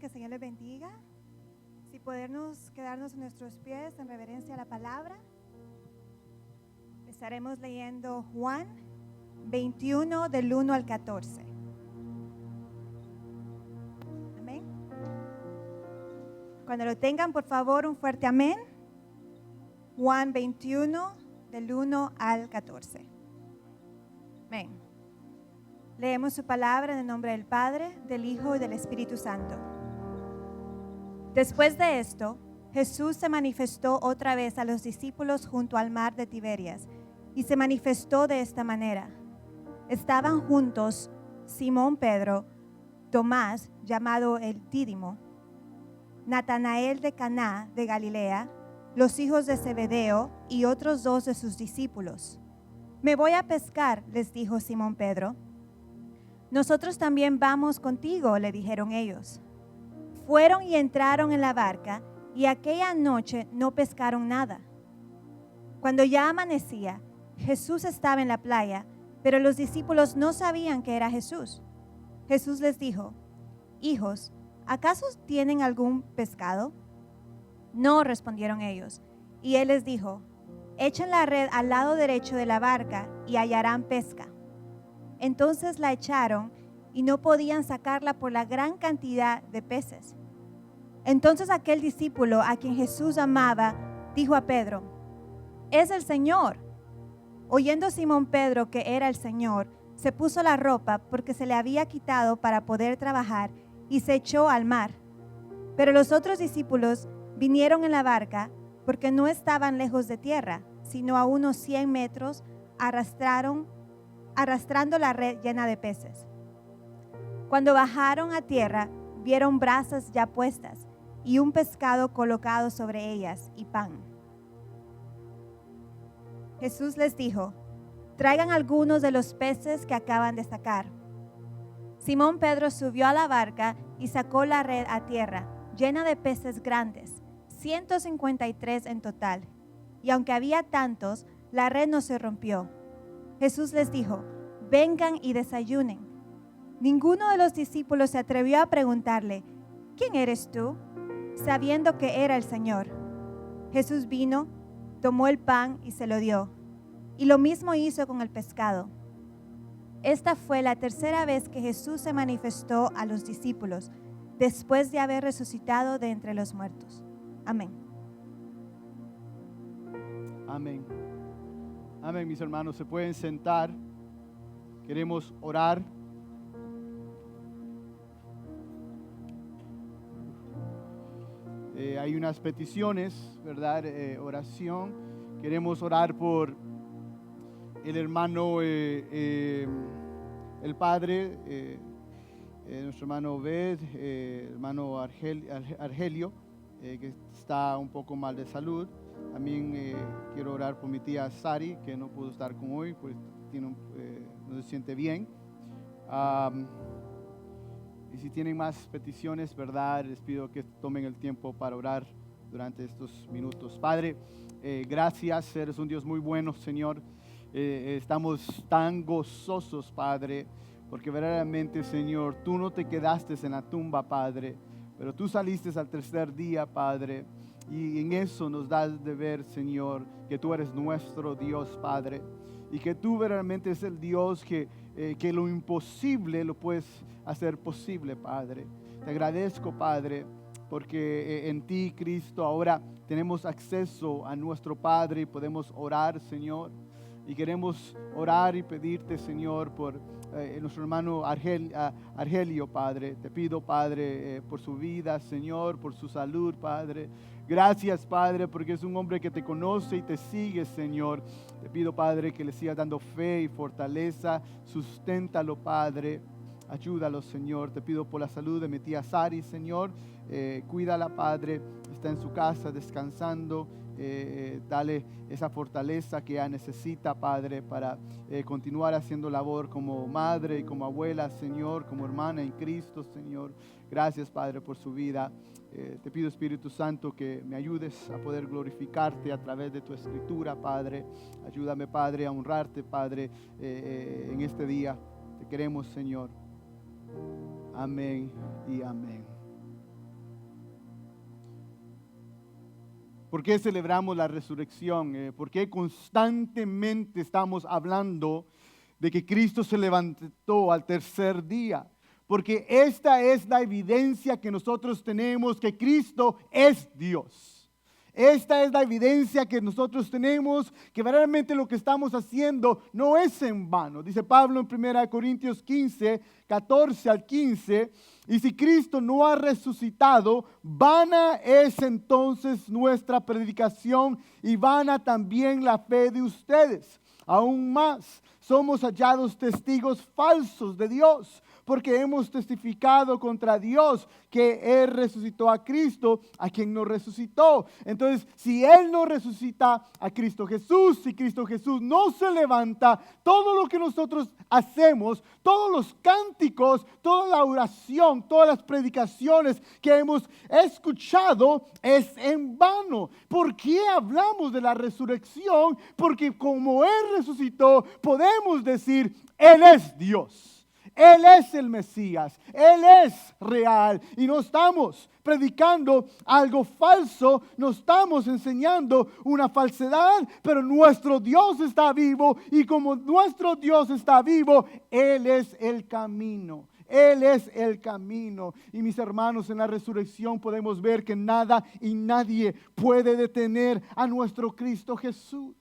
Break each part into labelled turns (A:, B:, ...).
A: que el Señor les bendiga. Si podernos quedarnos en nuestros pies en reverencia a la palabra, estaremos leyendo Juan 21 del 1 al 14. Amén. Cuando lo tengan, por favor, un fuerte amén. Juan 21 del 1 al 14. Amén. Leemos su palabra en el nombre del Padre, del Hijo y del Espíritu Santo. Después de esto, Jesús se manifestó otra vez a los discípulos junto al mar de Tiberias, y se manifestó de esta manera. Estaban juntos Simón Pedro, Tomás, llamado el Dídimo, Natanael de Caná de Galilea, los hijos de Zebedeo y otros 2 de sus discípulos. Me voy a pescar, les dijo Simón Pedro. Nosotros también vamos contigo, le dijeron ellos. Fueron y entraron en la barca, y aquella noche no pescaron nada. Cuando ya amanecía, Jesús estaba en la playa, pero los discípulos no sabían que era Jesús. Jesús les dijo: Hijos, ¿acaso tienen algún pescado? No, respondieron ellos. Y él les dijo: Echen la red al lado derecho de la barca y hallarán pesca. Entonces la echaron y no podían sacarla por la gran cantidad de peces. Entonces aquel discípulo a quien Jesús amaba dijo a Pedro: Es el Señor. Oyendo Simón Pedro que era el Señor, se puso la ropa porque se le había quitado para poder trabajar y se echó al mar. Pero los otros discípulos vinieron en la barca porque no estaban lejos de tierra, sino a unos 100 metros, arrastrando la red llena de peces. Cuando bajaron a tierra, vieron brasas ya puestas y un pescado colocado sobre ellas y pan. Jesús les dijo: Traigan algunos de los peces que acaban de sacar. Simón Pedro subió a la barca y sacó la red a tierra, llena de peces grandes, 153 en total. Y aunque había tantos, la red no se rompió. Jesús les dijo: Vengan y desayunen. Ninguno de los discípulos se atrevió a preguntarle: ¿Quién eres tú?, sabiendo que era el Señor. Jesús vino, tomó el pan y se lo dio, y lo mismo hizo con el pescado. Esta fue la tercera vez que Jesús se manifestó a los discípulos, después de haber resucitado de entre los muertos. Amén.
B: Amén. Amén, mis hermanos. Se pueden sentar. Queremos orar. Hay unas peticiones, ¿verdad? Oración. Queremos orar por el hermano, el padre, nuestro hermano Obed, hermano Argelio, que está un poco mal de salud. También quiero orar por mi tía Sari, que no pudo estar con hoy, pues no se siente bien. Y si tienen más peticiones, ¿verdad?, les pido que tomen el tiempo para orar durante estos minutos. Padre, gracias, eres un Dios muy bueno, Señor. Estamos tan gozosos, Padre, porque verdaderamente, Señor, tú no te quedaste en la tumba, Padre, pero tú saliste al tercer día, Padre. Y en eso nos das de ver, Señor, que tú eres nuestro Dios, Padre. Y que tú verdaderamente es el Dios que lo imposible lo puedes hacer posible, Padre. Te agradezco, Padre, porque en ti, Cristo, ahora tenemos acceso a nuestro Padre y podemos orar, Señor. Y queremos orar y pedirte, Señor, por nuestro hermano Argelio, Padre. Te pido, Padre, por su vida, Señor, por su salud, Padre. Gracias, Padre, porque es un hombre que te conoce y te sigue, Señor. Te pido, Padre, que le sigas dando fe y fortaleza. Susténtalo, Padre. Ayúdalo, Señor. Te pido por la salud de mi tía Sari, Señor. Cuídala, Padre. Está en su casa descansando. Dale esa fortaleza que ella necesita, Padre, para continuar haciendo labor como madre y como abuela, Señor, como hermana en Cristo, Señor. Gracias, Padre, por su vida. Te pido, Espíritu Santo, que me ayudes a poder glorificarte a través de tu escritura, Padre. Ayúdame, Padre, a honrarte, Padre, en este día. Te queremos, Señor. Amén y amén. ¿Por qué celebramos la resurrección? ¿Por qué constantemente estamos hablando de que Cristo se levantó al tercer día? Porque esta es la evidencia que nosotros tenemos que Cristo es Dios. Esta es la evidencia que nosotros tenemos que verdaderamente lo que estamos haciendo no es en vano. Dice Pablo en 1 Corintios 15, 14 al 15, y si Cristo no ha resucitado, vana es entonces nuestra predicación y vana también la fe de ustedes. Aún más, somos hallados testigos falsos de Dios, porque hemos testificado contra Dios que Él resucitó a Cristo, a quien no resucitó. Entonces, si Él no resucita a Cristo Jesús, si Cristo Jesús no se levanta, todo lo que nosotros hacemos, todos los cánticos, toda la oración, todas las predicaciones que hemos escuchado es en vano. ¿Por qué hablamos de la resurrección? Porque como Él resucitó, podemos decir, Él es Dios. Él es el Mesías, Él es real y no estamos predicando algo falso, no estamos enseñando una falsedad, pero nuestro Dios está vivo y como nuestro Dios está vivo, Él es el camino. Él es el camino. Y mis hermanos, en la resurrección podemos ver que nada y nadie puede detener a nuestro Cristo Jesús.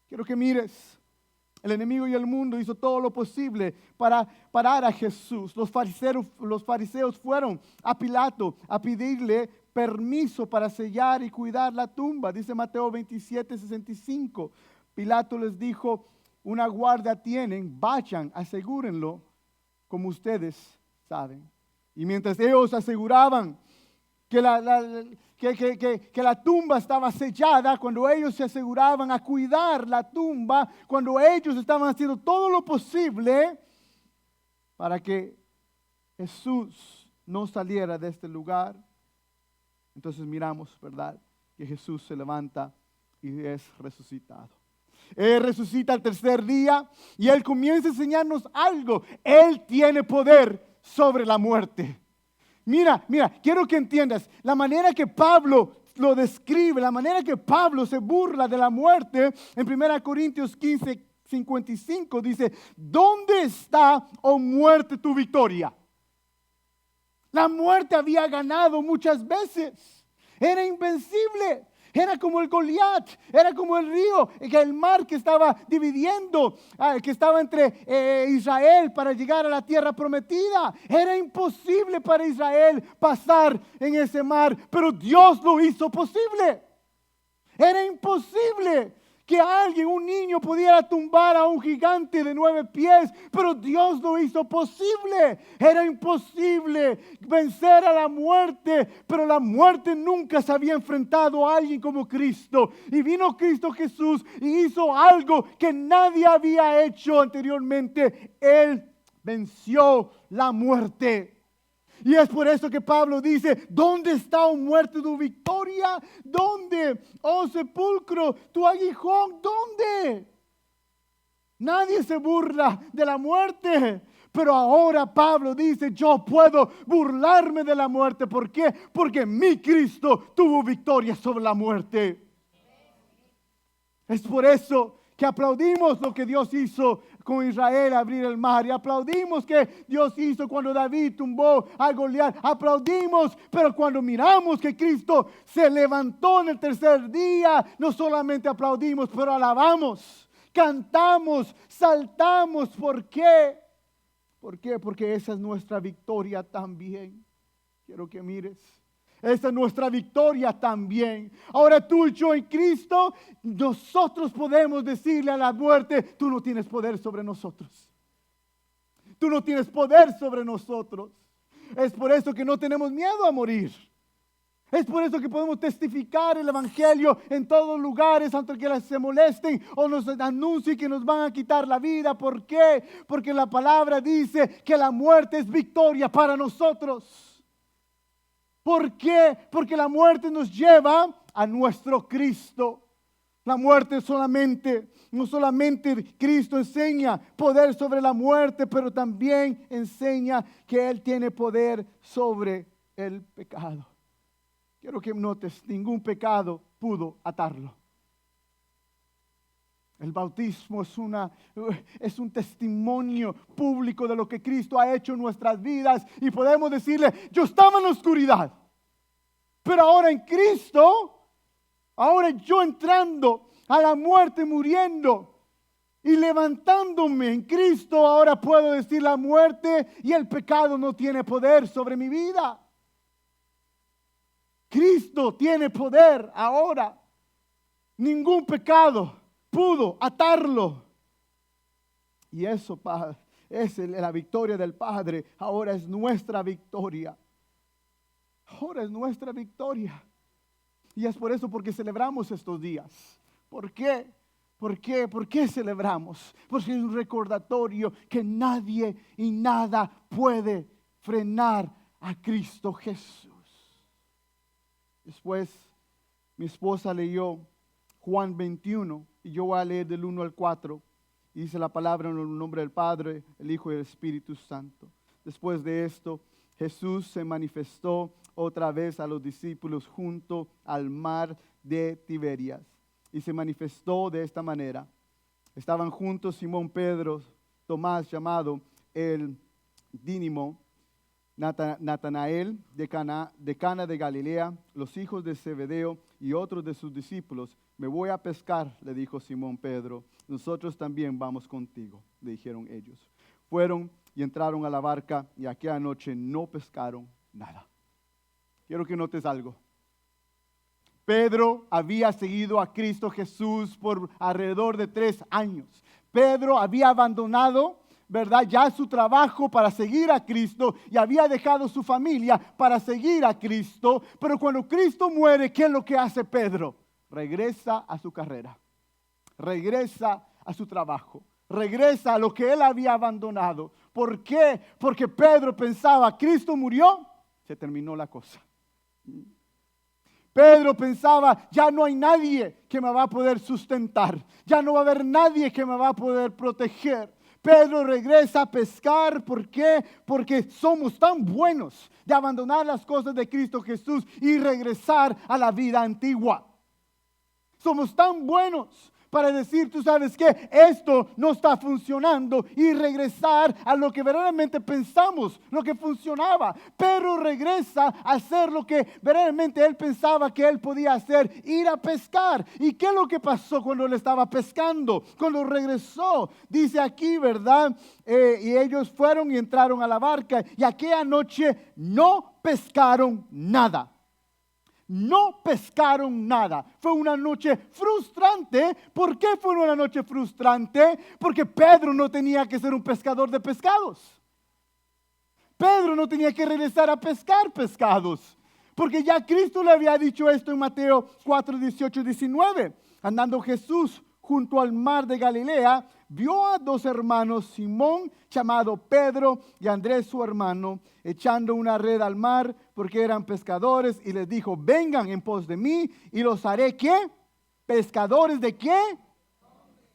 B: Quiero que mires. El enemigo y el mundo hizo todo lo posible para parar a Jesús. Los fariseos fueron a Pilato a pedirle permiso para sellar y cuidar la tumba. Dice Mateo 27, 65. Pilato les dijo, una guardia tienen, vayan, asegúrenlo, como ustedes saben. Y mientras ellos aseguraban que la tumba estaba sellada, cuando ellos se aseguraban a cuidar la tumba, cuando ellos estaban haciendo todo lo posible para que Jesús no saliera de este lugar, entonces miramos, ¿verdad?, que Jesús se levanta y es resucitado. Él resucita al tercer día y Él comienza a enseñarnos algo. Él tiene poder sobre la muerte. Mira, quiero que entiendas la manera que Pablo lo describe, la manera que Pablo se burla de la muerte. En 1 Corintios 15, 55 dice, ¿dónde está, oh muerte, tu victoria? La muerte había ganado muchas veces, era invencible. Era como el Goliat, era como el río, el mar que estaba dividiendo, que estaba entre Israel para llegar a la tierra prometida. Era imposible para Israel pasar en ese mar, pero Dios lo hizo posible. Era imposible que alguien, un niño, pudiera tumbar a un gigante de 9 pies, pero Dios lo hizo posible. Era imposible vencer a la muerte, pero la muerte nunca se había enfrentado a alguien como Cristo. Y vino Cristo Jesús y hizo algo que nadie había hecho anteriormente. Él venció la muerte. Y es por eso que Pablo dice, ¿dónde está, oh muerte, tu victoria? ¿Dónde, oh sepulcro, tu aguijón? ¿Dónde? Nadie se burla de la muerte. Pero ahora Pablo dice, yo puedo burlarme de la muerte. ¿Por qué? Porque mi Cristo tuvo victoria sobre la muerte. Es por eso que aplaudimos lo que Dios hizo con Israel, abrir el mar, y aplaudimos que Dios hizo cuando David tumbó a Goliat, aplaudimos, pero cuando miramos que Cristo se levantó en el tercer día, no solamente aplaudimos, pero alabamos, cantamos, saltamos. ¿Por qué? ¿Por qué? Porque esa es nuestra victoria también. Quiero que mires. Esa es nuestra victoria también. Ahora tú y yo en Cristo, nosotros podemos decirle a la muerte, tú no tienes poder sobre nosotros. Tú no tienes poder sobre nosotros. Es por eso que no tenemos miedo a morir. Es por eso que podemos testificar el evangelio en todos lugares, aunque se molesten o nos anuncien que nos van a quitar la vida. ¿Por qué? Porque la palabra dice que la muerte es victoria para nosotros. ¿Por qué? Porque la muerte nos lleva a nuestro Cristo. La muerte no solamente Cristo enseña poder sobre la muerte, pero también enseña que Él tiene poder sobre el pecado. quiero que notes, ningún pecado pudo atarlo. El bautismo es un testimonio público de lo que Cristo ha hecho en nuestras vidas y podemos decirle, yo estaba en la oscuridad, pero ahora en Cristo, ahora yo entrando a la muerte, muriendo y levantándome en Cristo, ahora puedo decir la muerte y el pecado no tiene poder sobre mi vida. Cristo tiene poder ahora. Ningún pecado pudo atarlo. Y eso, Padre, es la victoria del Padre. Ahora es nuestra victoria. Ahora es nuestra victoria. Y es por eso porque celebramos estos días. ¿Por qué? ¿Por qué? ¿Por qué celebramos? Porque es un recordatorio que nadie y nada puede frenar a Cristo Jesús. Después mi esposa leyó Juan 21 y yo voy a leer del 1 al 4. Dice la palabra en el nombre del Padre, el Hijo y el Espíritu Santo. Después de esto, Jesús se manifestó otra vez a los discípulos junto al mar de Tiberias. Y se manifestó de esta manera. Estaban juntos Simón Pedro, Tomás llamado el Dídimo, Natanael de Cana de Galilea, los hijos de Zebedeo y otros de sus discípulos. Me voy a pescar, le dijo Simón Pedro. Nosotros también vamos contigo, le dijeron ellos. Fueron y entraron a la barca y aquella noche no pescaron nada. Quiero que notes algo. Pedro había seguido a Cristo Jesús por alrededor de 3 años. Pedro había abandonado, ¿verdad?, ya su trabajo para seguir a Cristo y había dejado su familia para seguir a Cristo. Pero cuando Cristo muere, ¿qué es lo que hace Pedro? Regresa a su carrera, regresa a su trabajo, regresa a lo que él había abandonado. ¿Por qué? Porque Pedro pensaba, Cristo murió, se terminó la cosa. Pedro pensaba, ya no hay nadie que me va a poder sustentar, ya no va a haber nadie que me va a poder proteger. Pedro regresa a pescar. ¿Por qué? Porque somos tan buenos de abandonar las cosas de Cristo Jesús y regresar a la vida antigua. Somos tan buenos para decir, tú sabes que esto no está funcionando y regresar a lo que verdaderamente pensamos, lo que funcionaba. Pero regresa a hacer lo que verdaderamente él pensaba que él podía hacer, ir a pescar. ¿Y qué es lo que pasó cuando él estaba pescando? Cuando regresó, dice aquí, ¿verdad? Y ellos fueron y entraron a la barca y aquella noche no pescaron nada. No pescaron nada. Fue una noche frustrante. ¿Por qué fue una noche frustrante? Porque Pedro no tenía que ser un pescador de pescados. Pedro no tenía que regresar a pescar pescados. Porque ya Cristo le había dicho esto en Mateo 4, 18, 19. Andando Jesús junto al mar de Galilea, vio a 2 hermanos, Simón, llamado Pedro, y Andrés su hermano, echando una red al mar, porque eran pescadores, y les dijo, vengan en pos de mí, y los haré, ¿qué? ¿Pescadores de qué?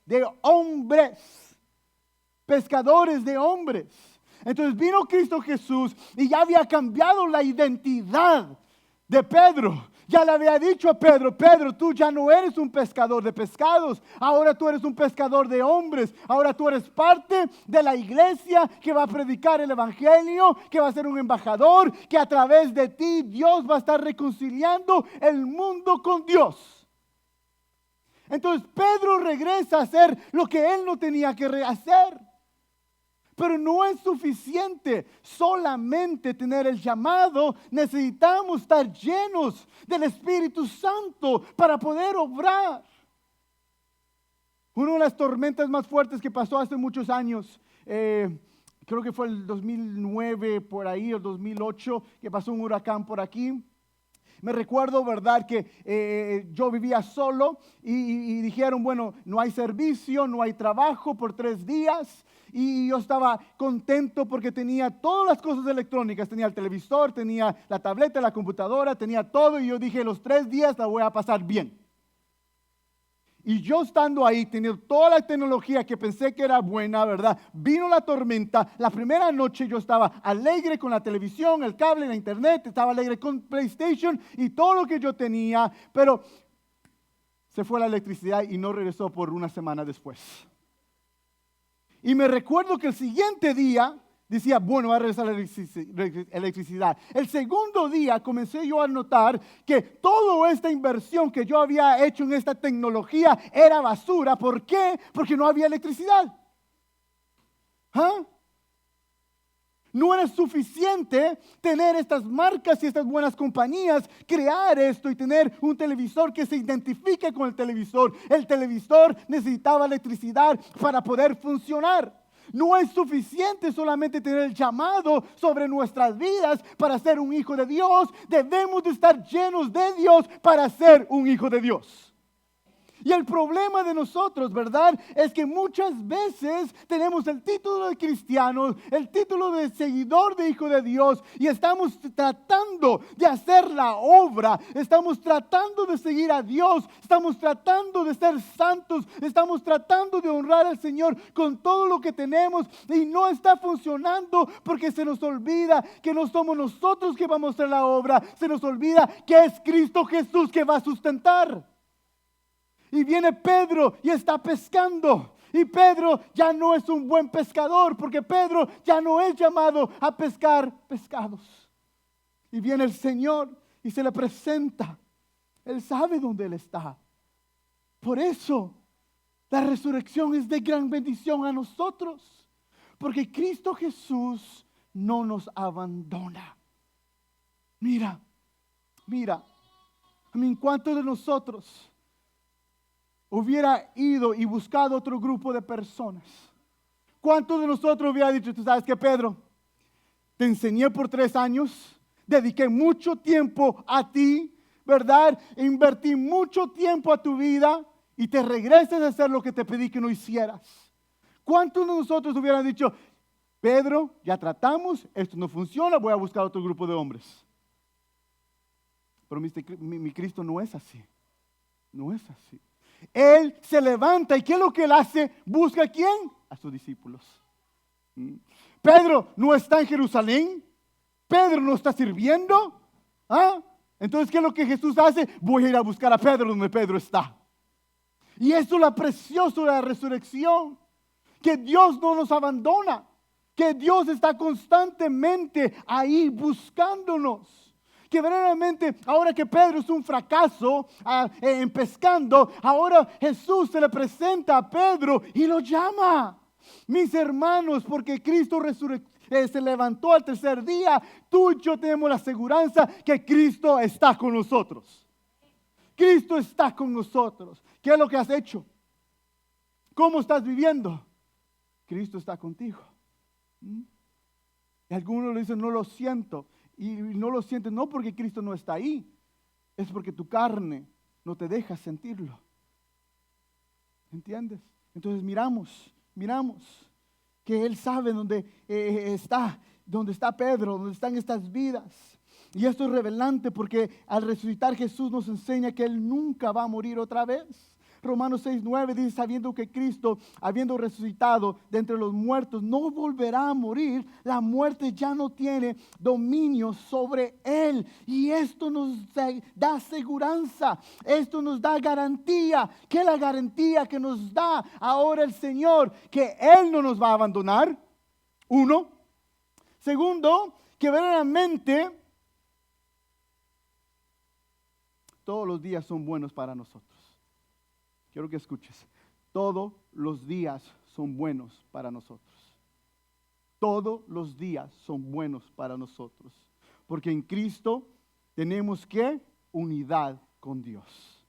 B: De hombres. Pescadores de hombres. Entonces vino Cristo Jesús, y ya había cambiado la identidad de Pedro. Ya le había dicho a Pedro, Pedro, tú ya no eres un pescador de pescados, ahora tú eres un pescador de hombres, ahora tú eres parte de la iglesia que va a predicar el evangelio, que va a ser un embajador, que a través de ti Dios va a estar reconciliando el mundo con Dios. Entonces Pedro regresa a hacer lo que él no tenía que hacer. Pero no es suficiente solamente tener el llamado. Necesitamos estar llenos del Espíritu Santo para poder obrar. Una de las tormentas más fuertes que pasó hace muchos años, creo que fue el 2009 por ahí, o 2008, que pasó un huracán por aquí. Me recuerdo, ¿verdad?, que yo vivía solo y dijeron, bueno, no hay servicio, no hay trabajo por 3 días. Y yo estaba contento porque tenía todas las cosas electrónicas. Tenía el televisor, tenía la tableta, la computadora, tenía todo. Y yo dije, los 3 días la voy a pasar bien. Y yo estando ahí, teniendo toda la tecnología que pensé que era buena, ¿verdad? Vino la tormenta. La primera noche yo estaba alegre con la televisión, el cable, la internet. Estaba alegre con PlayStation y todo lo que yo tenía. Pero se fue la electricidad y no regresó por una semana después. Y me recuerdo que el siguiente día decía, bueno, va a regresar la electricidad. El segundo día comencé yo a notar que toda esta inversión que yo había hecho en esta tecnología era basura. ¿Por qué? Porque no había electricidad. ¿Ah? No era suficiente tener estas marcas y estas buenas compañías, crear esto y tener un televisor que se identifique con el televisor. El televisor necesitaba electricidad para poder funcionar. No es suficiente solamente tener el llamado sobre nuestras vidas para ser un hijo de Dios. Debemos de estar llenos de Dios para ser un hijo de Dios. Y el problema de nosotros, ¿verdad? Es que muchas veces tenemos el título de cristiano, el título de seguidor de hijo de Dios y estamos tratando de hacer la obra, estamos tratando de seguir a Dios, estamos tratando de ser santos, estamos tratando de honrar al Señor con todo lo que tenemos y no está funcionando porque se nos olvida que no somos nosotros que vamos a hacer la obra, se nos olvida que es Cristo Jesús que va a sustentar. Y viene Pedro y está pescando. Y Pedro ya no es un buen pescador porque Pedro ya no es llamado a pescar pescados. Y viene el Señor y se le presenta. Él sabe dónde Él está. Por eso la resurrección es de gran bendición a nosotros. Porque Cristo Jesús no nos abandona. Mira. ¿Cuántos de nosotros hubiera ido y buscado otro grupo de personas? ¿Cuántos de nosotros hubiera dicho, tú sabes que Pedro, te enseñé por 3 años, dediqué mucho tiempo a ti, ¿verdad? Invertí mucho tiempo a tu vida y te regresas a hacer lo que te pedí que no hicieras? ¿Cuántos de nosotros hubieran dicho, Pedro, ya tratamos, esto no funciona, voy a buscar otro grupo de hombres? Pero mi Cristo no es así. No es así. Él se levanta y ¿qué es lo que Él hace? ¿Busca a quién? A sus discípulos. Pedro no está en Jerusalén. Pedro no está sirviendo. ¿Ah? Entonces, ¿qué es lo que Jesús hace? Voy a ir a buscar a Pedro donde Pedro está. Y eso es lo precioso de la resurrección. Que Dios no nos abandona. Que Dios está constantemente ahí buscándonos. Que verdaderamente ahora que Pedro es un fracaso en pescando, ahora Jesús se le presenta a Pedro y lo llama. Mis hermanos, porque Cristo se levantó al tercer día, tú y yo tenemos la aseguranza que Cristo está con nosotros. Cristo está con nosotros. ¿Qué es lo que has hecho? ¿Cómo estás viviendo? Cristo está contigo. Y algunos le dicen, no lo siento. Y no lo sientes no porque Cristo no está ahí, es porque tu carne no te deja sentirlo. ¿Entiendes? Entonces miramos que Él sabe dónde está Pedro, dónde están estas vidas. Y esto es revelante porque al resucitar Jesús nos enseña que Él nunca va a morir otra vez. Romanos 6:9 dice, sabiendo que Cristo, habiendo resucitado de entre los muertos, no volverá a morir, la muerte ya no tiene dominio sobre Él. Y esto nos da aseguranza, esto nos da garantía. ¿Qué es la garantía que nos da ahora el Señor? Que Él no nos va a abandonar. 1. Segundo, que verdaderamente todos los días son buenos para nosotros. Quiero que escuches. Todos los días son buenos para nosotros. Todos los días son buenos para nosotros. Porque en Cristo tenemos ¿qué? Unidad con Dios.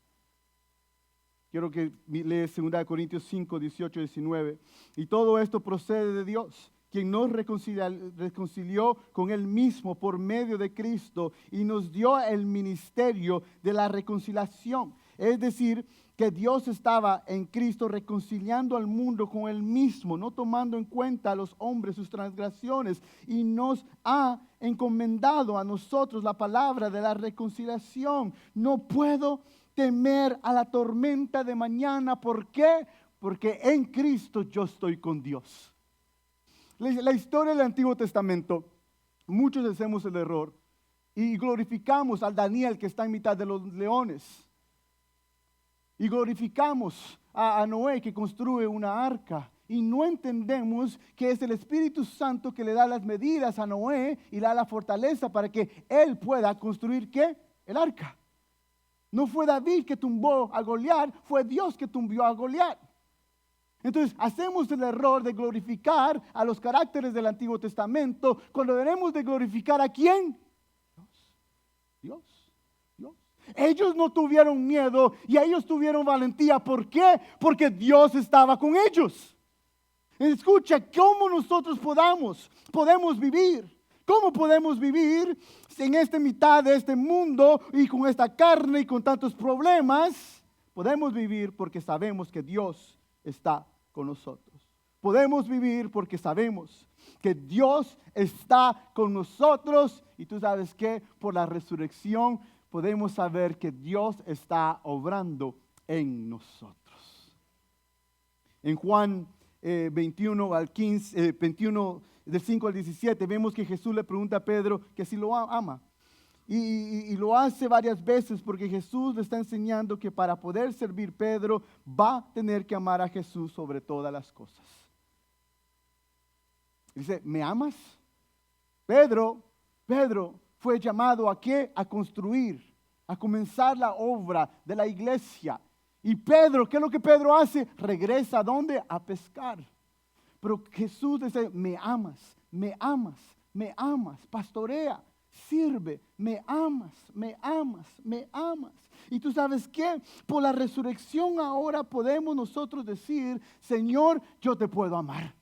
B: Quiero que lees 2 Corintios 5, 18, 19. Y todo esto procede de Dios, quien nos reconcilió con Él mismo por medio de Cristo y nos dio el ministerio de la reconciliación. Es decir, que Dios estaba en Cristo reconciliando al mundo con Él mismo, no tomando en cuenta a los hombres sus transgresiones, y nos ha encomendado a nosotros la palabra de la reconciliación. No puedo temer a la tormenta de mañana. ¿Por qué? Porque en Cristo yo estoy con Dios. La historia del Antiguo Testamento, muchos hacemos el error y glorificamos al Daniel que está en mitad de los leones. Y glorificamos a Noé que construye una arca. Y no entendemos que es el Espíritu Santo que le da las medidas a Noé y le da la fortaleza para que él pueda construir ¿qué? El arca. No fue David que tumbó a Goliat, fue Dios que tumbó a Goliat. Entonces hacemos el error de glorificar a los caracteres del Antiguo Testamento cuando debemos de glorificar ¿a quién? Dios. Ellos no tuvieron miedo y ellos tuvieron valentía. ¿Por qué? Porque Dios estaba con ellos. Escucha, ¿cómo nosotros podemos vivir? ¿Cómo podemos vivir en esta mitad de este mundo y con esta carne y con tantos problemas? Podemos vivir porque sabemos que Dios está con nosotros. Podemos vivir porque sabemos que Dios está con nosotros. Y tú sabes que por la resurrección podemos saber que Dios está obrando en nosotros. En Juan 21 al 15, 21 del 5 al 17 vemos que Jesús le pregunta a Pedro que si lo ama. Y lo hace varias veces porque Jesús le está enseñando que para poder servir Pedro va a tener que amar a Jesús sobre todas las cosas. Dice, ¿me amas? Pedro fue llamado ¿a qué? A construir, a comenzar la obra de la iglesia. Y Pedro, ¿qué es lo que Pedro hace? Regresa ¿a dónde? A pescar. Pero Jesús dice, me amas, pastorea, sirve, me amas. Y tú sabes qué, por la resurrección ahora podemos nosotros decir, Señor, yo te puedo amar.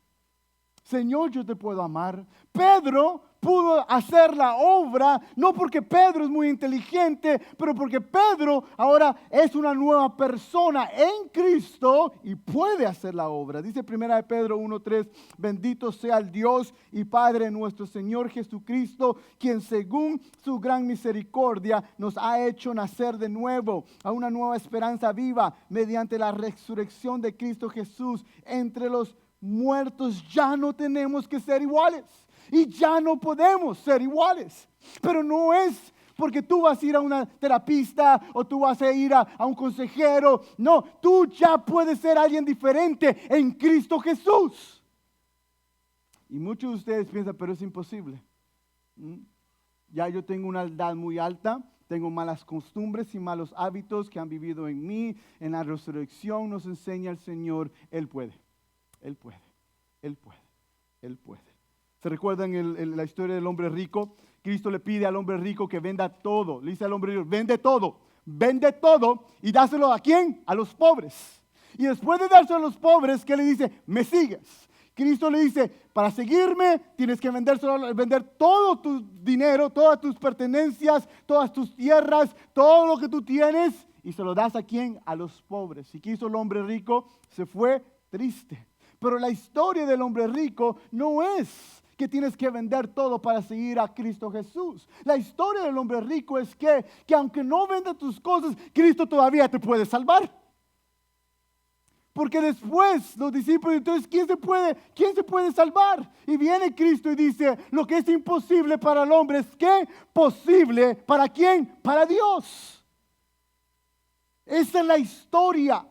B: Señor, yo te puedo amar. Pedro pudo hacer la obra, no porque Pedro es muy inteligente, pero porque Pedro ahora es una nueva persona en Cristo y puede hacer la obra. Dice 1 Pedro 1:3, bendito sea el Dios y Padre nuestro Señor Jesucristo, quien según su gran misericordia nos ha hecho nacer de nuevo a una nueva esperanza viva mediante la resurrección de Cristo Jesús entre los muertos. Ya no tenemos que ser iguales. Y ya no podemos ser iguales. Pero no es porque tú vas a ir a una terapista o tú vas a ir a un consejero. No, tú ya puedes ser alguien diferente en Cristo Jesús. Y muchos de ustedes piensan, pero es imposible. Ya yo tengo una edad muy alta. Tengo malas costumbres y malos hábitos que han vivido en mí. En la resurrección nos enseña el Señor, Él puede. Él puede. ¿Se recuerdan la historia del hombre rico? Cristo le pide al hombre rico que venda todo. Le dice al hombre rico, vende todo y dáselo ¿a quién? A los pobres. Y después de dárselo a los pobres, ¿qué le dice? Me sigues. Cristo le dice, para seguirme tienes que vender todo tu dinero, todas tus pertenencias, todas tus tierras, todo lo que tú tienes y se lo das ¿a quién? A los pobres. ¿Y qué hizo el hombre rico? Se fue triste. Pero la historia del hombre rico no es que tienes que vender todo para seguir a Cristo Jesús. La historia del hombre rico es que aunque no venda tus cosas, Cristo todavía te puede salvar. Porque después los discípulos, entonces, ¿quién se puede salvar? Y viene Cristo y dice, lo que es imposible para el hombre es ¿qué? Posible, ¿para quién? Para Dios. Esa es la historia.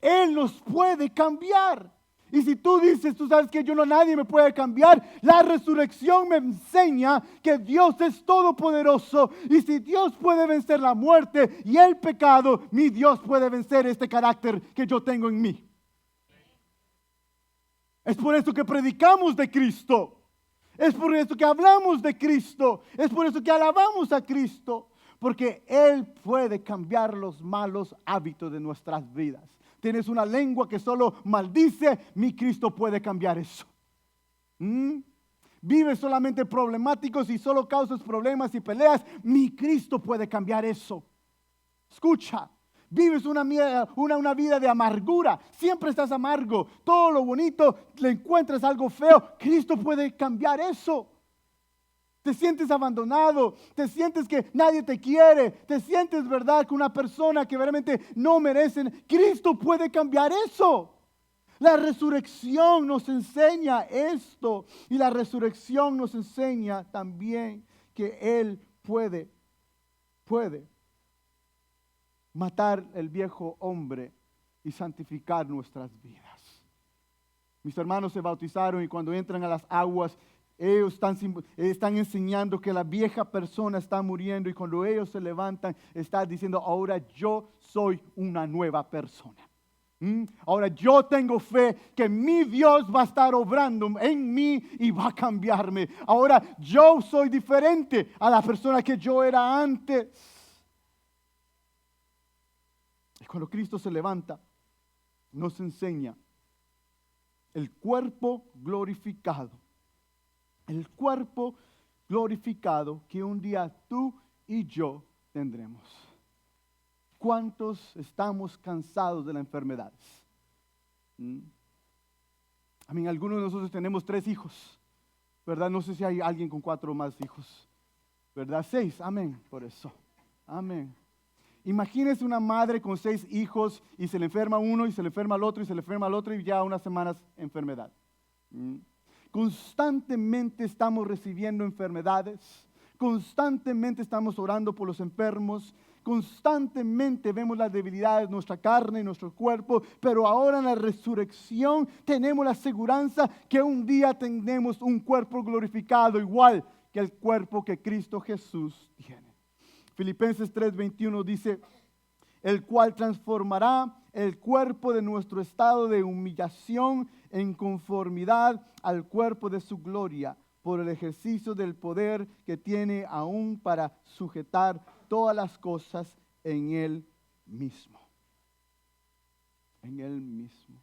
B: Él nos puede cambiar. Y si tú dices, tú sabes que nadie me puede cambiar, la resurrección me enseña que Dios es todopoderoso. Y si Dios puede vencer la muerte y el pecado, mi Dios puede vencer este carácter que yo tengo en mí. Es por eso que predicamos de Cristo. Es por eso que hablamos de Cristo. Es por eso que alabamos a Cristo. Porque Él puede cambiar los malos hábitos de nuestras vidas. Tienes una lengua que solo maldice, mi Cristo puede cambiar eso. Vives solamente problemáticos y solo causas problemas y peleas, mi Cristo puede cambiar eso. Escucha, vives una vida de amargura, siempre estás amargo, todo lo bonito le encuentras algo feo, Cristo puede cambiar eso. Te sientes abandonado, te sientes que nadie te quiere, te sientes, ¿verdad?, que una persona que realmente no merecen. Cristo puede cambiar eso. La resurrección nos enseña esto, y la resurrección nos enseña también que Él puede matar el viejo hombre y santificar nuestras vidas. Mis hermanos se bautizaron y cuando entran a las aguas, ellos están enseñando que la vieja persona está muriendo, y cuando ellos se levantan, están diciendo: ahora yo soy una nueva persona. Ahora yo tengo fe que mi Dios va a estar obrando en mí y va a cambiarme. Ahora yo soy diferente a la persona que yo era antes. Y cuando Cristo se levanta, nos enseña el cuerpo glorificado. El cuerpo glorificado que un día tú y yo tendremos. ¿Cuántos estamos cansados de las enfermedades? Algunos de nosotros tenemos 3 hijos, ¿verdad? No sé si hay alguien con 4 o más hijos, ¿verdad? 6, amén, por eso, amén. Imagínese una madre con 6 hijos y se le enferma uno y se le enferma al otro y se le enferma al otro y ya unas semanas enfermedad. Constantemente estamos recibiendo enfermedades, constantemente estamos orando por los enfermos, constantemente vemos las debilidades de nuestra carne y nuestro cuerpo, pero ahora en la resurrección tenemos la aseguranza que un día tendremos un cuerpo glorificado igual que el cuerpo que Cristo Jesús tiene. Filipenses 3:21 dice: el cual transformará el cuerpo de nuestro estado de humillación en conformidad al cuerpo de su gloria, por el ejercicio del poder que tiene aún para sujetar todas las cosas en Él mismo. En Él mismo.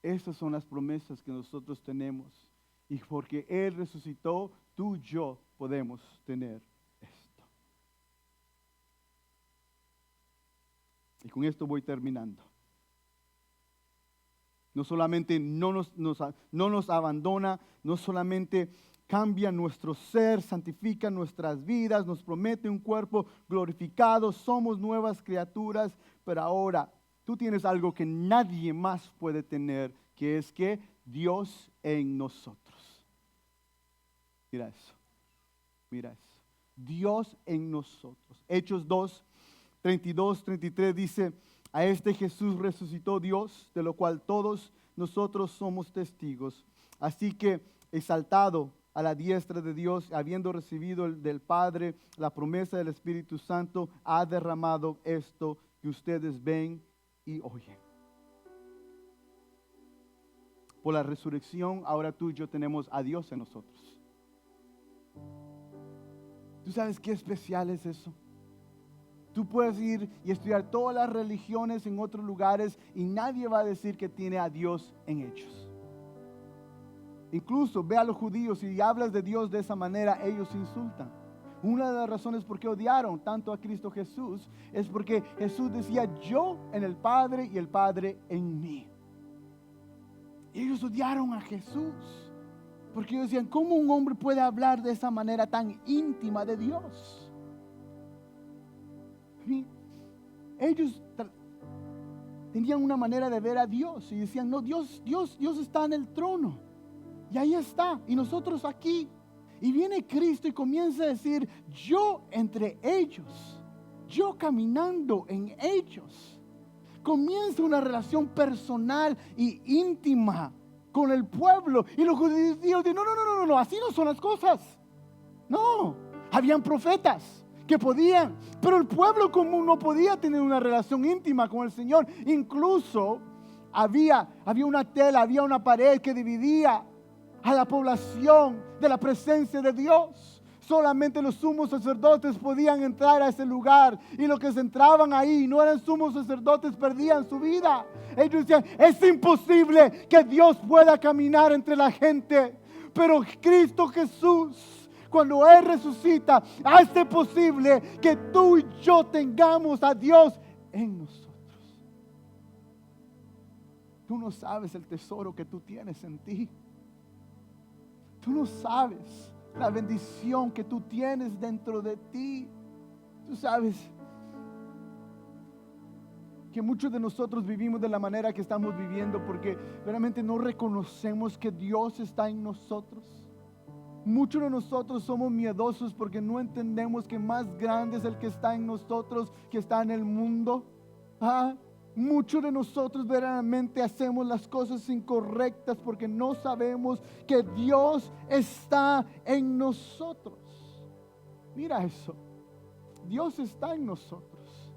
B: Esas son las promesas que nosotros tenemos. Y porque Él resucitó, tú y yo podemos tener esto. Y con esto voy terminando. No solamente no nos abandona, no solamente cambia nuestro ser, santifica nuestras vidas, nos promete un cuerpo glorificado, somos nuevas criaturas, pero ahora tú tienes algo que nadie más puede tener, que es que Dios en nosotros. Mira eso, mira eso. Dios en nosotros. Hechos 2:32-33 dice: a este Jesús resucitó Dios, de lo cual todos nosotros somos testigos. Así que, exaltado a la diestra de Dios, habiendo recibido del Padre la promesa del Espíritu Santo, ha derramado esto que ustedes ven y oyen. Por la resurrección, ahora tú y yo tenemos a Dios en nosotros. ¿Tú sabes qué especial es eso? Tú puedes ir y estudiar todas las religiones en otros lugares y nadie va a decir que tiene a Dios en ellos. Incluso ve a los judíos y hablas de Dios de esa manera, ellos insultan. Una de las razones por qué odiaron tanto a Cristo Jesús es porque Jesús decía: yo en el Padre y el Padre en mí. Y ellos odiaron a Jesús porque ellos decían: ¿cómo un hombre puede hablar de esa manera tan íntima de Dios? Ellos tenían una manera de ver a Dios y decían: no, Dios está en el trono y ahí está, y nosotros aquí. Y viene Cristo y comienza a decir: yo entre ellos, yo caminando en ellos. Comienza una relación personal y íntima con el pueblo. Y los judíos dicen: no, así no son las cosas. No, habían profetas que podían, pero el pueblo común no podía tener una relación íntima con el Señor. Incluso había una tela, había una pared que dividía a la población de la presencia de Dios. Solamente los sumos sacerdotes podían entrar a ese lugar, y los que se entraban ahí no eran sumos sacerdotes, perdían su vida. Ellos decían: es imposible que Dios pueda caminar entre la gente, pero Cristo Jesús, cuando Él resucita, hace posible que tú y yo tengamos a Dios en nosotros. Tú no sabes el tesoro que tú tienes en ti. Tú no sabes la bendición que tú tienes dentro de ti. Tú sabes que muchos de nosotros vivimos de la manera que estamos viviendo porque realmente no reconocemos que Dios está en nosotros. Muchos de nosotros somos miedosos porque no entendemos que más grande es el que está en nosotros que está en el mundo. Muchos de nosotros verdaderamente hacemos las cosas incorrectas porque no sabemos que Dios está en nosotros. Mira eso. Dios está en nosotros.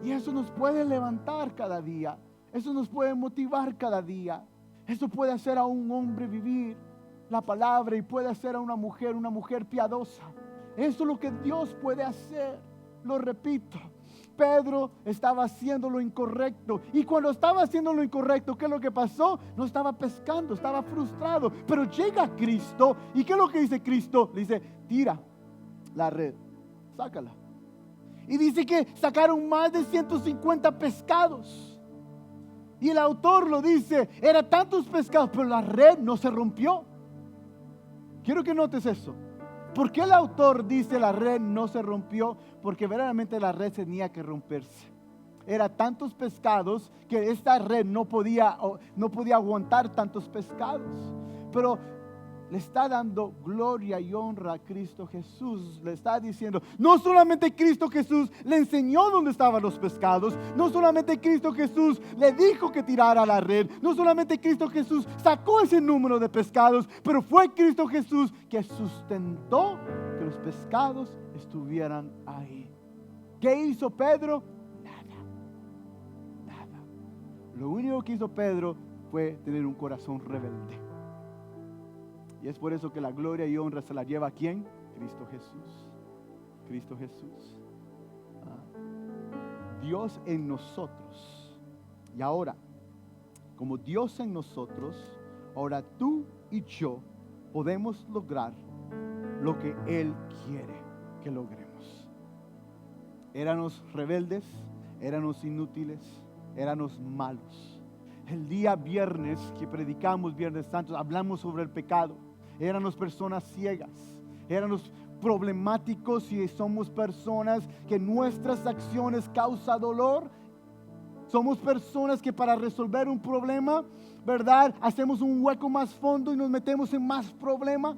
B: Y eso nos puede levantar cada día. Eso nos puede motivar cada día. Eso puede hacer a un hombre vivir la palabra y puede hacer a una mujer piadosa. Eso es lo que Dios puede hacer. Lo repito, Pedro estaba haciendo lo incorrecto. Y cuando estaba haciendo lo incorrecto, ¿qué es lo que pasó? No estaba pescando, estaba frustrado. Pero llega Cristo. ¿Y qué es lo que dice Cristo? Le dice, tira la red, sácala. Y dice que sacaron más de 150 pescados. Y el autor lo dice, eran tantos pescados, pero la red no se rompió. Quiero que notes eso. ¿Por qué el autor dice la red no se rompió? Porque verdaderamente la red tenía que romperse. Era tantos pescados que esta red no podía aguantar tantos pescados. Pero le está dando gloria y honra a Cristo Jesús. Le está diciendo, no solamente Cristo Jesús le enseñó dónde estaban los pescados, no solamente Cristo Jesús le dijo que tirara la red, no solamente Cristo Jesús sacó ese número de pescados, pero fue Cristo Jesús que sustentó que los pescados estuvieran ahí. ¿Qué hizo Pedro? Nada. Lo único que hizo Pedro fue tener un corazón rebelde. Y es por eso que la gloria y honra se la lleva ¿a quién? Cristo Jesús. Cristo Jesús. Dios en nosotros. Y ahora, como Dios en nosotros, ahora tú y yo podemos lograr lo que Él quiere que logremos. Éramos rebeldes, éramos inútiles, éramos malos. El día viernes que predicamos, Viernes Santo, hablamos sobre el pecado. Éramos personas ciegas, éramos problemáticos y somos personas que nuestras acciones causan dolor. Somos personas que para resolver un problema, ¿verdad? Hacemos un hueco más fondo y nos metemos en más problemas.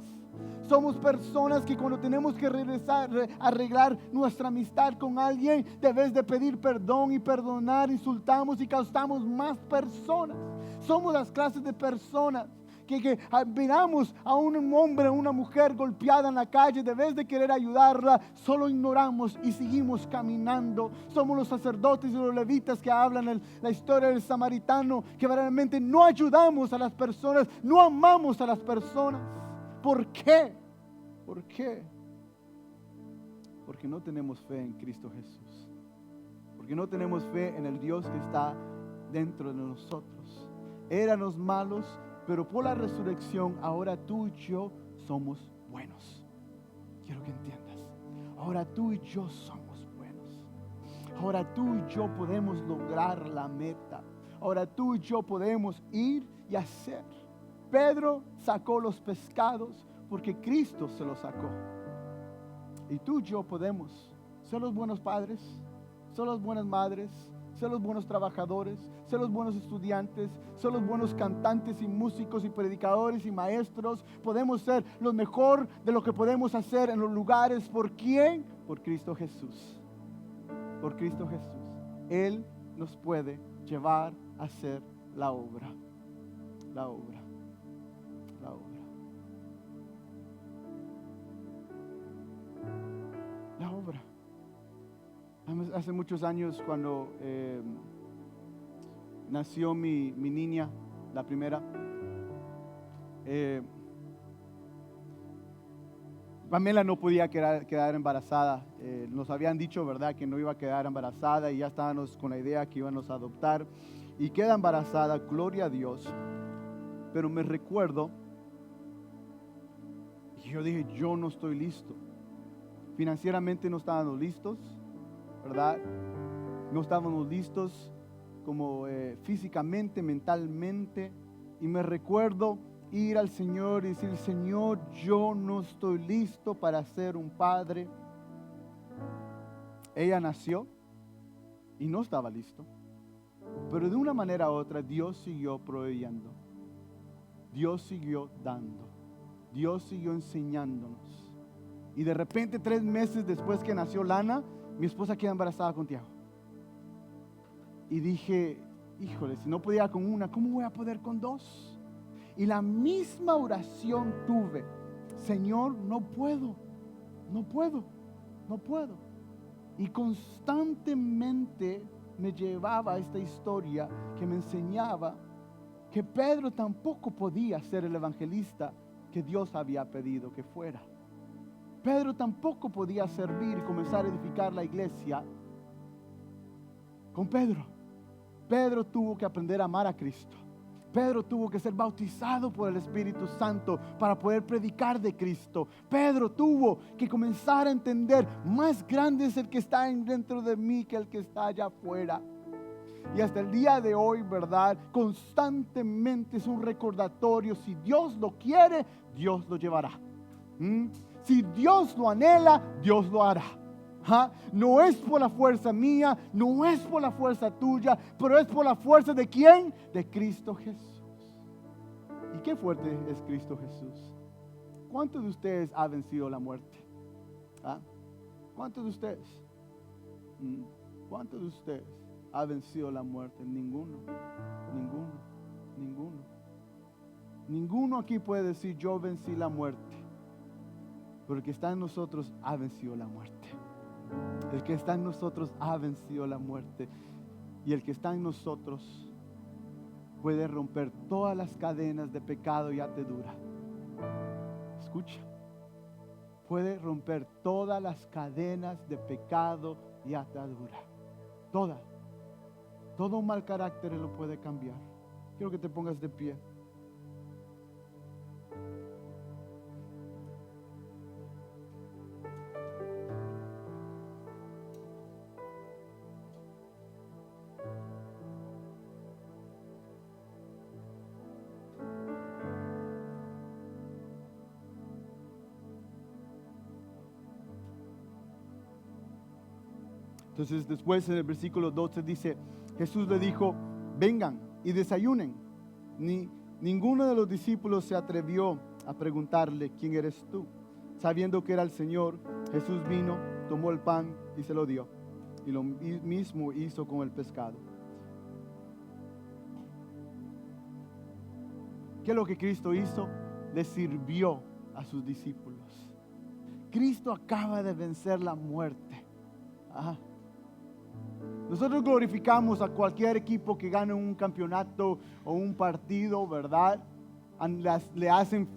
B: Somos personas que cuando tenemos que regresar, arreglar nuestra amistad con alguien, debes de pedir perdón y perdonar, insultamos y causamos más personas. Somos las clases de personas que miramos a un hombre o una mujer golpeada en la calle, debes de querer ayudarla, solo ignoramos y seguimos caminando. Somos los sacerdotes y los levitas que hablan la historia del samaritano, que verdaderamente no ayudamos a las personas, no amamos a las personas. ¿Por qué? ¿Por qué? Porque no tenemos fe en Cristo Jesús. Porque no tenemos fe en el Dios que está dentro de nosotros. Éramos malos, pero por la resurrección ahora tú y yo somos buenos. Quiero que entiendas. Ahora tú y yo somos buenos. Ahora tú y yo podemos lograr la meta. Ahora tú y yo podemos ir y hacer. Pedro sacó los pescados porque Cristo se los sacó. Y tú y yo podemos ser los buenos padres, ser las buenas madres, ser los buenos trabajadores, ser los buenos estudiantes, ser los buenos cantantes y músicos y predicadores y maestros. Podemos ser lo mejor de lo que podemos hacer en los lugares. ¿Por quién? Por Cristo Jesús. Por Cristo Jesús. Él nos puede llevar a hacer la obra. La obra. La obra. La obra. Hace muchos años cuando nació mi niña, la primera, Pamela no podía quedar embarazada. Nos habían dicho, ¿verdad?, que no iba a quedar embarazada y ya estábamos con la idea que íbamos a adoptar. Y queda embarazada, gloria a Dios. Pero me recuerdo, y yo dije, yo no estoy listo. Financieramente no estábamos listos, ¿verdad? No estábamos listos como físicamente, mentalmente. Y me recuerdo ir al Señor y decir, Señor, yo no estoy listo para ser un padre. Ella nació y no estaba listo. Pero de una manera u otra, Dios siguió proveyendo. Dios siguió dando. Dios siguió enseñándonos. Y de repente, 3 meses después que nació Lana, mi esposa queda embarazada con Tiago. Y dije, híjole, si no podía con una, ¿cómo voy a poder con 2? Y la misma oración tuve. Señor, no puedo. Y constantemente me llevaba a esta historia que me enseñaba que Pedro tampoco podía ser el evangelista que Dios había pedido que fuera. Pedro tampoco podía servir y comenzar a edificar la iglesia con Pedro. Pedro tuvo que aprender a amar a Cristo. Pedro tuvo que ser bautizado por el Espíritu Santo para poder predicar de Cristo. Pedro tuvo que comenzar a entender, más grande es el que está dentro de mí que el que está allá afuera. Y hasta el día de hoy, ¿verdad? Constantemente es un recordatorio. Si Dios lo quiere, Dios lo llevará. Si Dios lo anhela, Dios lo hará. No es por la fuerza mía, no es por la fuerza tuya, pero es por la fuerza de ¿quién? De Cristo Jesús. ¿Y qué fuerte es Cristo Jesús? ¿Cuántos de ustedes ha vencido la muerte? ¿Cuántos de ustedes? ¿Cuántos de ustedes ha vencido la muerte? Ninguno. Ninguno aquí puede decir yo vencí la muerte. Pero el que está en nosotros ha vencido la muerte. El que está en nosotros ha vencido la muerte. Y el que está en nosotros puede romper todas las cadenas de pecado y atadura. Escucha. Puede romper todas las cadenas de pecado y atadura. Todas. Todo un mal carácter Él lo puede cambiar. Quiero que te pongas de pie. Entonces después en el versículo 12 dice, Jesús le dijo, vengan y desayunen. Ninguno de los discípulos se atrevió a preguntarle, ¿quién eres tú? Sabiendo que era el Señor, Jesús vino, tomó el pan y se lo dio. Y lo mismo hizo con el pescado. ¿Qué es lo que Cristo hizo? Le sirvió a sus discípulos. Cristo acaba de vencer la muerte. Nosotros glorificamos a cualquier equipo que gane un campeonato o un partido, ¿verdad? Le hacen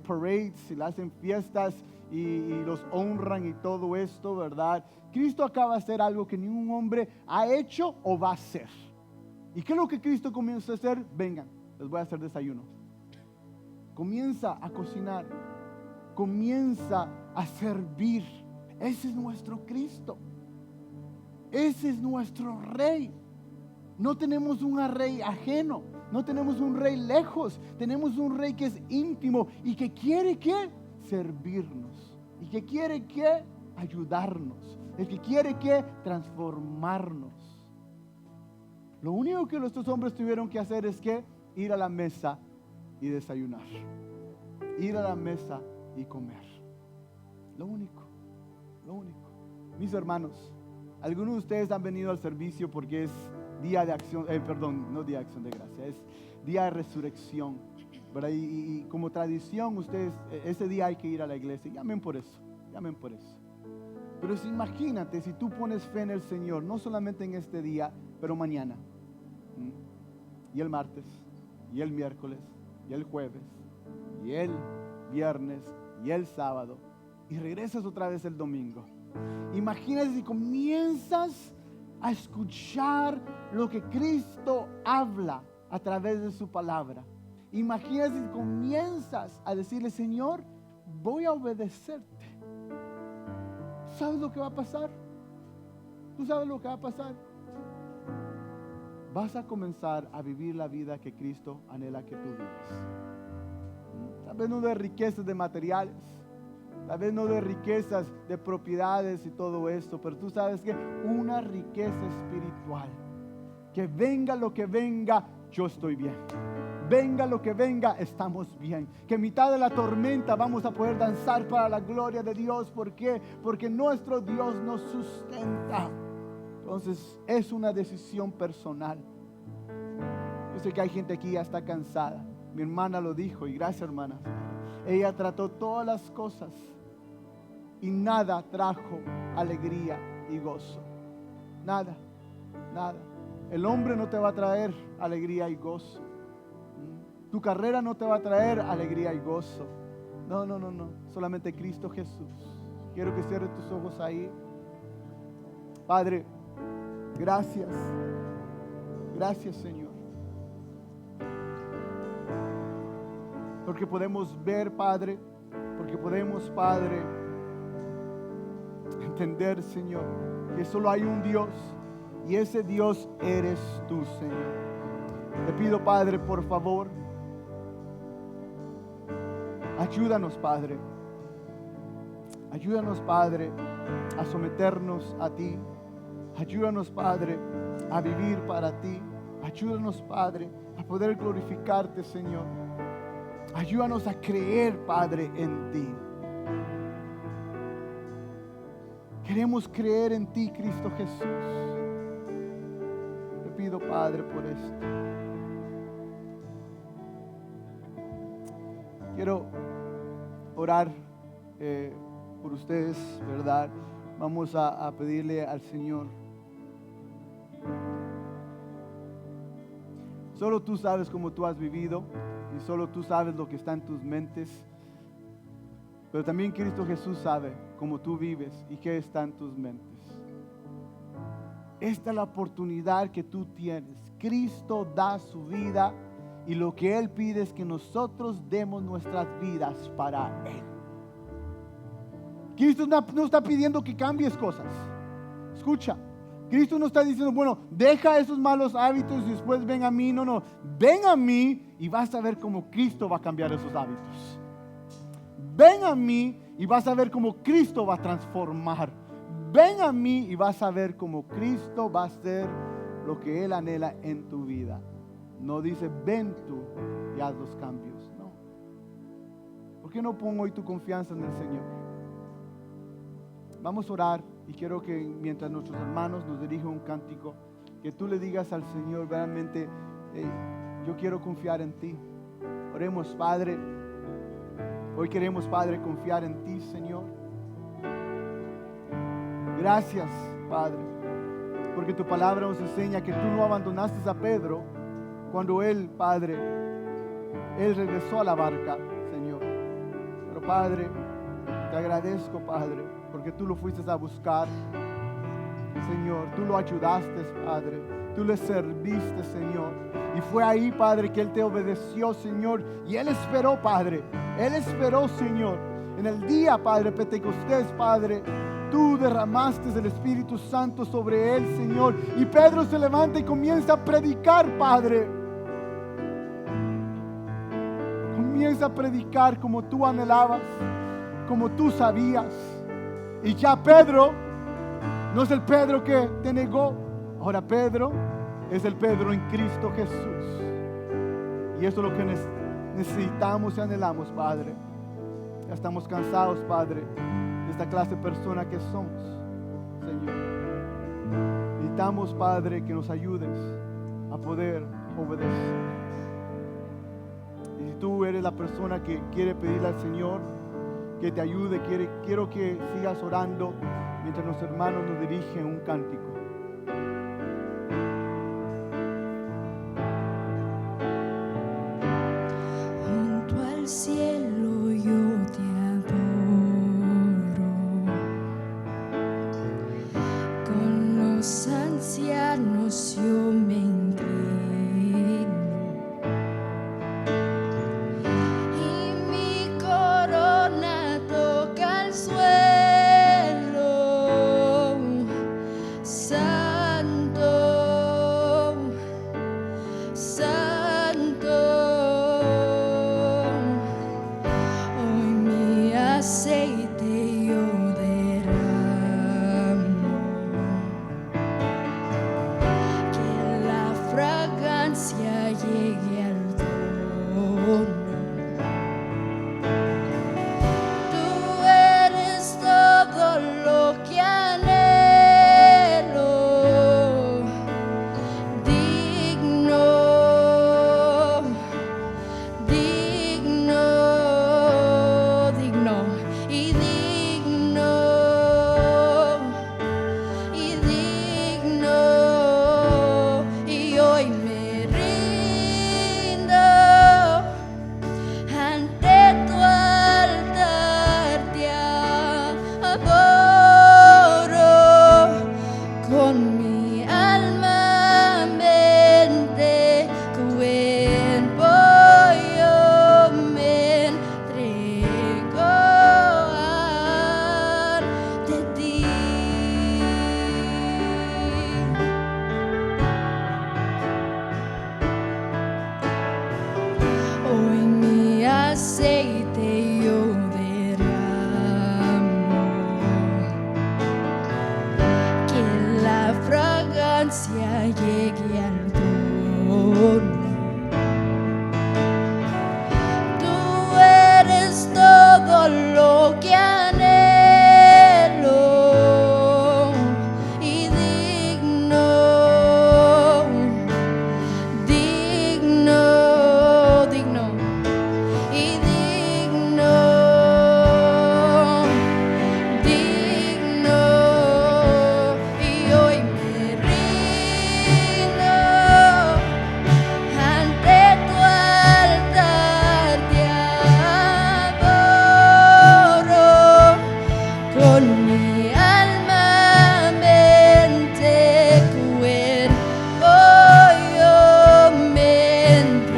B: parades, le hacen fiestas y los honran y todo esto, ¿verdad? Cristo acaba de hacer algo que ningún hombre ha hecho o va a hacer. ¿Y qué es lo que Cristo comienza a hacer? Vengan, les voy a hacer desayuno. Comienza a cocinar, comienza a servir. Ese es nuestro Cristo. Ese es nuestro rey. No tenemos un rey ajeno, no tenemos un rey lejos, tenemos un rey que es íntimo y que quiere que servirnos y que quiere que ayudarnos, el que quiere que transformarnos. Lo único que estos hombres tuvieron que hacer es que ir a la mesa y desayunar, ir a la mesa y comer. Lo único. Mis hermanos, algunos de ustedes han venido al servicio porque es día de acción, no día de acción de gracia, es día de resurrección, ¿verdad? Y como tradición, ustedes, ese día hay que ir a la iglesia. Llamen por eso. Pero imagínate si tú pones fe en el Señor, no solamente en este día, pero mañana, y el martes, y el miércoles, y el jueves, y el viernes, y el sábado, y regresas otra vez el domingo. Imagínate si comienzas a escuchar lo que Cristo habla a través de su palabra. Imagínate si comienzas a decirle, Señor, voy a obedecerte. ¿Sabes lo que va a pasar? ¿Tú sabes lo que va a pasar? vas a comenzar a vivir la vida que Cristo anhela que tú vivas. Tal vez no de riquezas de materiales, tal vez no de riquezas de propiedades y todo esto, pero tú sabes que una riqueza espiritual, que venga lo que venga, yo estoy bien. Venga lo que venga, estamos bien. Que en mitad de la tormenta vamos a poder danzar para la gloria de Dios. ¿Por qué? Porque nuestro Dios nos sustenta. Entonces es una decisión personal. Yo sé que hay gente aquí que ya está cansada. Mi hermana lo dijo, y gracias, hermanas. Ella trató todas las cosas y nada trajo alegría y gozo. Nada, nada. El hombre no te va a traer alegría y gozo. Tu carrera no te va a traer alegría y gozo. No. Solamente Cristo Jesús. Quiero que cierres tus ojos ahí. Padre, gracias. Gracias, Señor. Porque podemos ver, Padre. Porque podemos, Padre, entender, Señor, que solo hay un Dios. Y ese Dios eres tú, Señor. Te pido, Padre, por favor, ayúdanos, Padre. Ayúdanos, Padre, a someternos a ti. Ayúdanos, Padre, a vivir para ti. Ayúdanos, Padre, a poder glorificarte, Señor. Ayúdanos a creer, Padre, en ti. Queremos creer en ti, Cristo Jesús. Te pido, Padre, por esto. Quiero orar por ustedes, ¿verdad? Vamos a pedirle al Señor. Solo tú sabes cómo tú has vivido y solo tú sabes lo que está en tus mentes. Pero también Cristo Jesús sabe cómo tú vives y qué está en tus mentes. Esta es la oportunidad que tú tienes. Cristo da su vida y lo que Él pide es que nosotros demos nuestras vidas para Él. Cristo no está pidiendo que cambies cosas. Escucha, Cristo no está diciendo, bueno, deja esos malos hábitos y después ven a mí. No, ven a mí y vas a ver cómo Cristo va a cambiar esos hábitos. Ven a mí y vas a ver cómo Cristo va a transformar. Ven a mí y vas a ver cómo Cristo va a hacer lo que Él anhela en tu vida. No dice, ven tú y haz los cambios. No. ¿Por qué no pongo hoy tu confianza en el Señor? Vamos a orar y quiero que mientras nuestros hermanos nos dirigen un cántico, que tú le digas al Señor realmente, yo quiero confiar en ti. Oremos, Padre. Hoy queremos, Padre, confiar en ti, Señor. Gracias, Padre, porque tu palabra nos enseña que tú no abandonaste a Pedro cuando él, Padre, él regresó a la barca, Señor. Pero, Padre, te agradezco, Padre, porque tú lo fuiste a buscar, Señor. Tú lo ayudaste, Padre. Tú le serviste, Señor. Y fue ahí, Padre, que Él te obedeció, Señor. Y Él esperó, Padre. Él esperó, Señor. En el día, Padre, Pentecostés, Padre, tú derramaste el Espíritu Santo sobre Él, Señor. Y Pedro se levanta y comienza a predicar, Padre. Comienza a predicar como tú anhelabas, como tú sabías. Y ya Pedro no es el Pedro que te negó. Ahora Pedro es el Pedro en Cristo Jesús. Y eso es lo que necesitamos y anhelamos, Padre. Ya estamos cansados, Padre, de esta clase de persona que somos, Señor. Necesitamos, Padre, que nos ayudes a poder obedecer. Y si tú eres la persona que quiere pedirle al Señor que te ayude, quiero que sigas orando mientras los hermanos nos dirigen un cántico.
C: Junto al cielo yo te adoro, con los ancianos yo me inclino, y mi corona toca el suelo. Santo, presencia llegue al trono. Tú eres todo lo que anhelo y digno, digno, digno y digno, digno, y hoy me rindo ante tu altar, te adoro con mi alma, mente, cuerpo, yo me entrego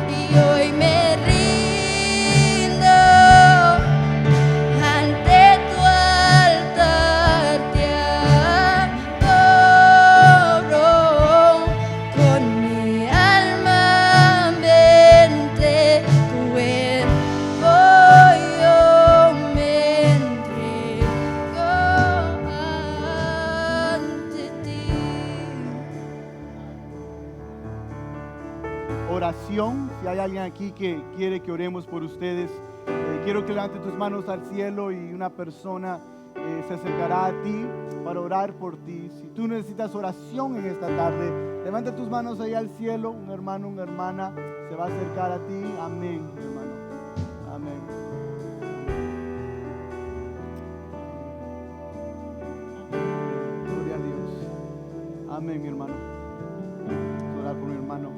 C: y hoy me rindo ante tu altar, te adoro con mi alma, mente, cuerpo, yo me entrego ante ti.
B: Oración, si hay alguien aquí que quiere que oremos por ustedes, quiero que levantes tus manos al cielo y una persona se acercará a ti para orar por ti. Si tú necesitas oración en esta tarde, levanta tus manos ahí al cielo. Un hermano, una hermana se va a acercar a ti. Amén, hermano. Amén. Gloria a Dios. Amén, mi hermano. Vamos a orar por mi hermano.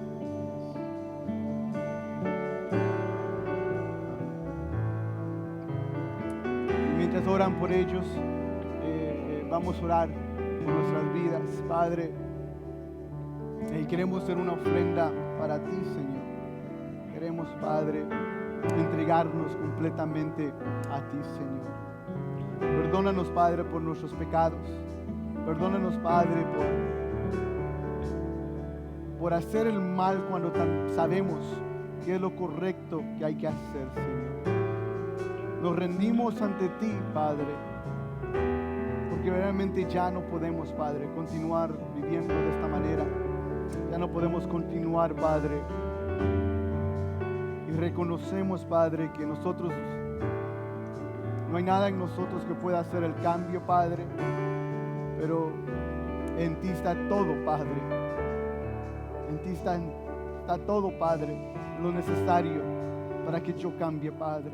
B: Y mientras oran por ellos, vamos a orar por nuestras vidas. Padre, queremos ser una ofrenda para ti, Señor. Queremos, Padre, entregarnos completamente a ti, Señor. Perdónanos, Padre, por nuestros pecados. Perdónanos, Padre, por hacer el mal cuando sabemos que es lo correcto que hay que hacer, Señor. Nos rendimos ante ti, Padre, porque realmente ya no podemos, Padre, continuar viviendo de esta manera. Ya no podemos continuar, Padre. Y reconocemos, Padre, que nosotros, no hay nada en nosotros que pueda hacer el cambio, Padre, pero en ti está todo, Padre. En ti está todo, Padre, lo necesario para que yo cambie, Padre.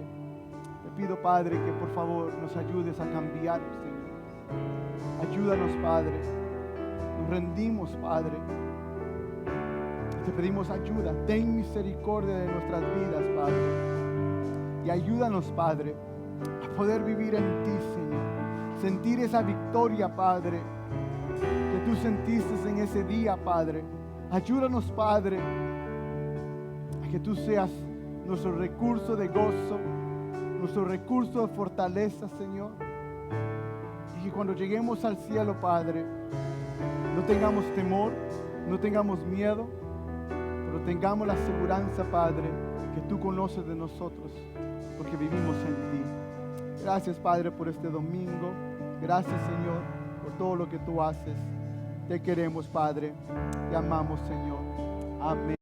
B: Te pido, Padre, que por favor nos ayudes a cambiar, Señor. Ayúdanos, Padre. Nos rendimos, Padre. Te pedimos ayuda. Ten misericordia de nuestras vidas, Padre. Y ayúdanos, Padre, a poder vivir en ti, Señor. Sentir esa victoria, Padre, que tú sentiste en ese día, Padre. Ayúdanos, Padre, a que tú seas nuestro recurso de gozo, nuestro recurso de fortaleza, Señor. Y que cuando lleguemos al cielo, Padre, no tengamos temor, no tengamos miedo, pero tengamos la seguridad, Padre, que tú conoces de nosotros, porque vivimos en ti. Gracias, Padre, por este domingo. Gracias, Señor, por todo lo que tú haces. Te queremos, Padre. Te amamos, Señor. Amén.